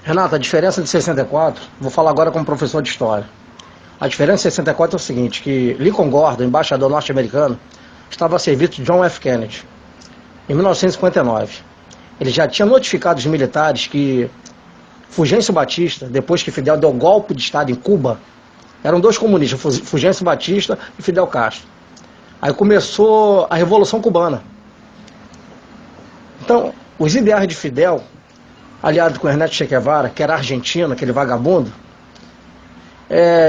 Renata, a diferença de 64, vou falar agora como professor de história. A diferença de 64 é o seguinte, que Lincoln Gordon, embaixador norte-americano, estava a serviço de John F. Kennedy, em 1959. Ele já tinha notificado os militares que Fulgêncio Batista, depois que Fidel deu golpe de Estado em Cuba, eram dois comunistas, Fulgêncio Batista e Fidel Castro. Aí começou a Revolução Cubana. Então, os ideais de Fidel, aliado com Ernesto Che Guevara, que era argentino, aquele vagabundo,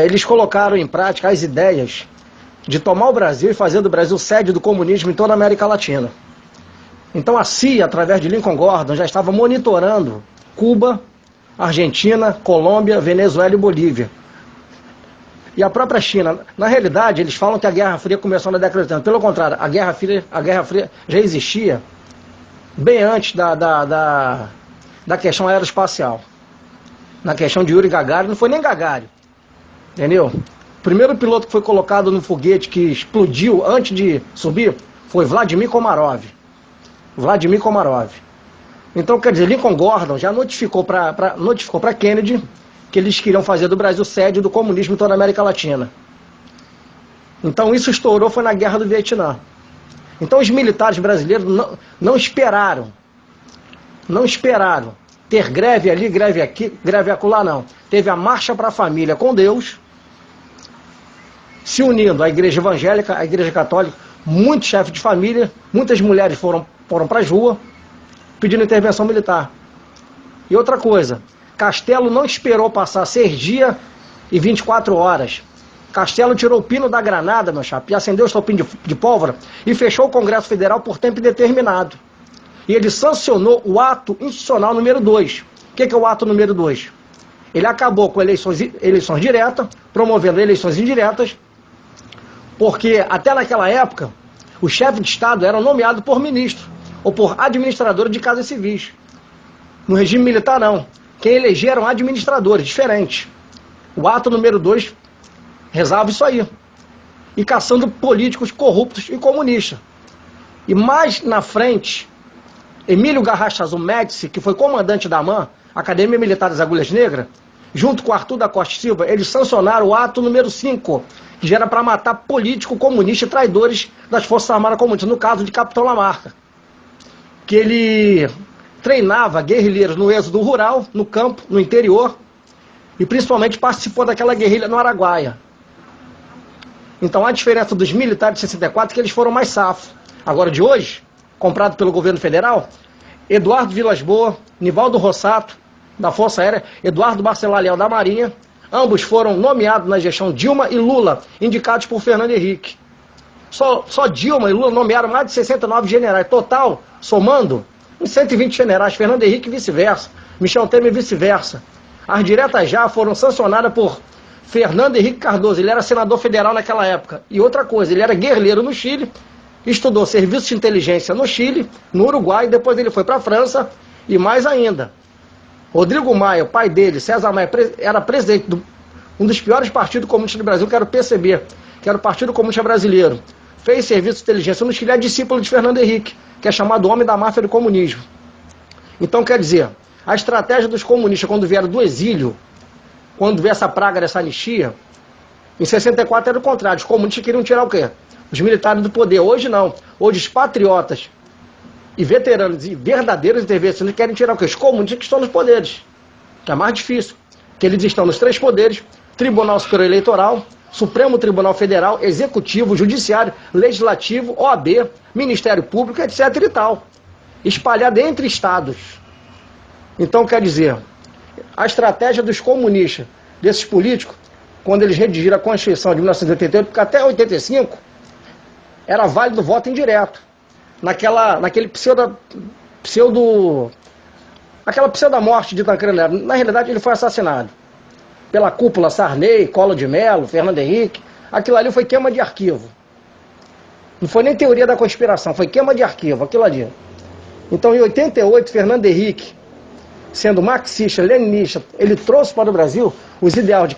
eles colocaram em prática as ideias de tomar o Brasil e fazer do Brasil sede do comunismo em toda a América Latina. Então a CIA, através de Lincoln Gordon, já estava monitorando Cuba, Argentina, Colômbia, Venezuela e Bolívia. E a própria China. Na realidade, eles falam que a Guerra Fria começou na década de 80. Pelo contrário, a Guerra Fria já existia bem antes da questão aeroespacial. Na questão de Yuri Gagarin, não foi nem Gagarin, entendeu? O primeiro piloto que foi colocado no foguete que explodiu antes de subir foi Vladimir Komarov. Vladimir Komarov. Então, quer dizer, Lincoln Gordon já notificou para Kennedy que eles queriam fazer do Brasil sede do comunismo em toda a América Latina. Então isso estourou, foi na Guerra do Vietnã. Então os militares brasileiros não esperaram ter greve ali, greve aqui, greve acolá, não. Teve a Marcha para a Família com Deus, se unindo à Igreja Evangélica, à Igreja Católica, muitos chefes de família, muitas mulheres foram para as ruas pedindo intervenção militar. E outra coisa, Castelo não esperou passar 6 dias e 24 horas. Castelo tirou o pino da granada, meu chapa, e acendeu o estopim de pólvora e fechou o Congresso Federal por tempo indeterminado. E ele sancionou o ato institucional número 2. O que é o ato número 2? Ele acabou com eleições diretas, promovendo eleições indiretas, porque até naquela época, os chefes de Estado eram nomeados por ministro ou por administradores de casas civis. No regime militar, não. Quem elegeram administradores, diferentes. O ato número 2 resolve isso aí. E caçando políticos corruptos e comunistas. E mais na frente, Emílio Garrastazu Médici, que foi comandante da AMAN, Academia Militar das Agulhas Negras, junto com Arthur da Costa e Silva, eles sancionaram o ato número 5, que já era para matar políticos comunistas e traidores das Forças Armadas Comunistas, no caso de Capitão Lamarca. Que ele treinava guerrilheiros no êxodo rural, no campo, no interior, e principalmente participou daquela guerrilha no Araguaia. Então a diferença dos militares de 64 é que eles foram mais safos. Agora de hoje, comprado pelo governo federal, Eduardo Vilas Boas, Nivaldo Rossato, da Força Aérea, Eduardo Barcelar Leal, da Marinha, ambos foram nomeados na gestão Dilma e Lula, indicados por Fernando Henrique. Só Dilma e Lula nomearam mais de 69 generais. Total, somando, uns 120 generais, Fernando Henrique e vice-versa, Michel Temer e vice-versa. As diretas já foram sancionadas por Fernando Henrique Cardoso, ele era senador federal naquela época. E outra coisa, ele era guerrilheiro no Chile, estudou serviço de inteligência no Chile, no Uruguai, depois ele foi para a França, e mais ainda. Rodrigo Maia, o pai dele, César Maia, era presidente de um dos piores partidos comunistas do Brasil, que era o PCB, que era o Partido Comunista Brasileiro. Fez serviço de inteligência no Chile, é discípulo de Fernando Henrique, que é chamado homem da máfia do comunismo. Então, quer dizer, a estratégia dos comunistas, quando vieram do exílio, quando veio essa praga dessa anistia, em 64 era o contrário, os comunistas queriam tirar o quê? Os militares do poder. Hoje não. Hoje os patriotas e veteranos e verdadeiros intervencionistas querem tirar o quê? Os comunistas que estão nos poderes, que é mais difícil, que eles estão nos 3 poderes, Tribunal Superior Eleitoral, Supremo Tribunal Federal, Executivo, Judiciário, Legislativo, OAB, Ministério Público, etc. e tal. Espalhado entre estados. Então, quer dizer, a estratégia dos comunistas, desses políticos, quando eles redigiram a Constituição de 1988, porque até 85 era válido o voto indireto. Naquele aquela pseudo-morte de Tancredo Neves. Na realidade, ele foi assassinado pela cúpula Sarney, Collor de Mello, Fernando Henrique. Aquilo ali foi queima de arquivo. Não foi nem teoria da conspiração, foi queima de arquivo, aquilo ali. Então, em 88, Fernando Henrique, sendo marxista, leninista, ele trouxe para o Brasil os ideais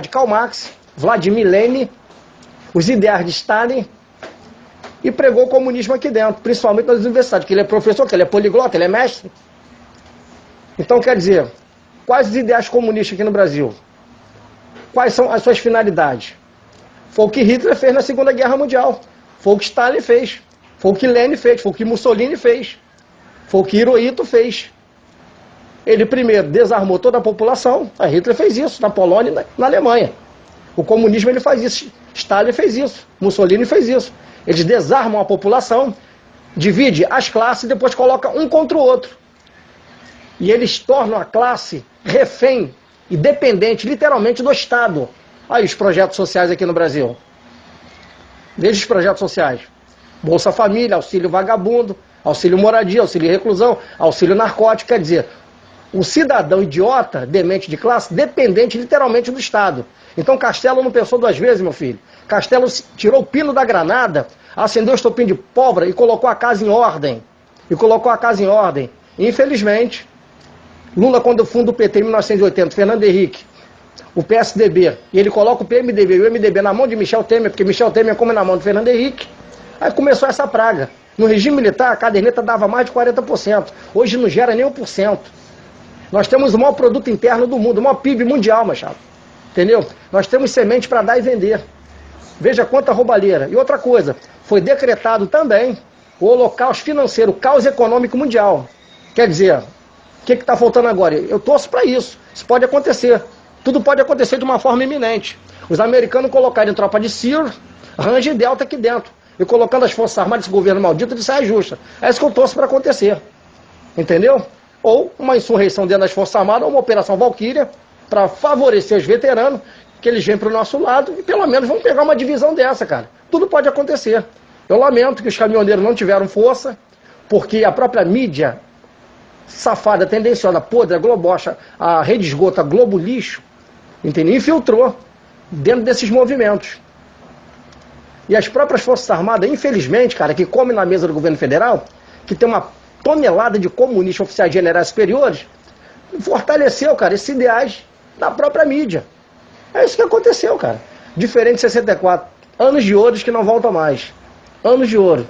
de Karl Marx, Vladimir Lenin, os ideais de Stalin, e pregou o comunismo aqui dentro, principalmente nas universidades, que ele é professor, que ele é poliglota, ele é mestre. Então, quer dizer, Quais os ideais comunistas aqui no Brasil? Quais são as suas finalidades? Foi o que Hitler fez na Segunda Guerra Mundial. Foi o que Stalin fez. Foi o que Lenin fez. Foi o que Mussolini fez. Foi o que Hirohito fez. Ele primeiro desarmou toda a população. A Hitler fez isso na Polônia e na Alemanha. O comunismo ele faz isso. Stalin fez isso. Mussolini fez isso. Eles desarmam a população, divide as classes e depois coloca um contra o outro. E eles tornam a classe refém e dependente, literalmente, do Estado. Aí os projetos sociais aqui no Brasil. Veja os projetos sociais. Bolsa Família, auxílio vagabundo, auxílio moradia, auxílio reclusão, auxílio narcótico. Quer dizer, o cidadão idiota, demente de classe, dependente literalmente do Estado. Então Castelo não pensou duas vezes, meu filho. Castelo tirou o pino da granada, acendeu o estopim de pólvora e colocou a casa em ordem. Infelizmente, Lula, quando funda o PT em 1980, Fernando Henrique, o PSDB, e ele coloca o PMDB e o MDB na mão de Michel Temer, porque Michel Temer come na mão de Fernando Henrique, aí começou essa praga. No regime militar, a caderneta dava mais de 40%. Hoje não gera nem 1%. Nós temos o maior produto interno do mundo, o maior PIB mundial, Machado. Entendeu? Nós temos semente para dar e vender. Veja quanta roubalheira. E outra coisa, foi decretado também o holocausto financeiro, o caos econômico mundial. Quer dizer, o que está faltando agora? Eu torço para isso. Isso pode acontecer. Tudo pode acontecer de uma forma iminente. Os americanos colocarem tropa de Ciro, Ranger e Delta aqui dentro. E colocando as forças armadas desse governo maldito de saia justa. É isso que eu torço para acontecer. Entendeu? Ou uma insurreição dentro das Forças Armadas, ou uma Operação Valquíria, para favorecer os veteranos, que eles vêm para o nosso lado, e pelo menos vão pegar uma divisão dessa, cara. Tudo pode acontecer. Eu lamento que os caminhoneiros não tiveram força, porque a própria mídia safada, tendenciosa, podre, a Globocha, a Rede Esgoto, a Globo Lixo, entendeu? Infiltrou dentro desses movimentos. E as próprias Forças Armadas, infelizmente, cara, que comem na mesa do governo federal, que tem uma tonelada de comunistas, oficiais generais superiores, fortaleceu, cara, esses ideais da própria mídia. É isso que aconteceu, cara. Diferente de 64. Anos de ouro que não voltam mais. Anos de ouro.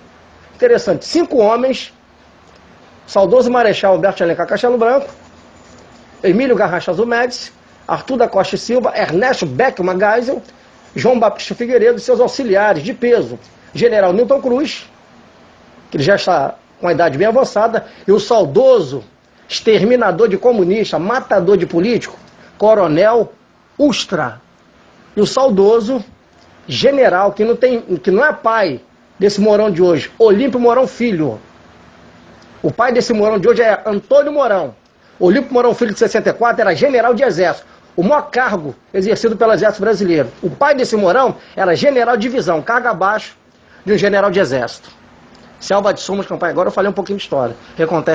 Interessante. 5 homens, saudoso Marechal Humberto de Alencar Castelo Branco, Emílio Garrastazu Médici, Arthur da Costa e Silva, Ernesto Beckman Geisel, João Baptista Figueiredo e seus auxiliares de peso, General Newton Cruz, que ele já está com a idade bem avançada, e o saudoso exterminador de comunista, matador de político, Coronel Ustra. E o saudoso general, que não é pai desse Mourão de hoje, Olímpio Mourão Filho. O pai desse Mourão de hoje é Antônio Mourão. Olímpio Mourão Filho, de 64, era general de exército, o maior cargo exercido pelo exército brasileiro. O pai desse Mourão era general de divisão, carga abaixo de um general de exército. Selva de Sumas, campanha. Agora eu falei um pouquinho de história. Reconté.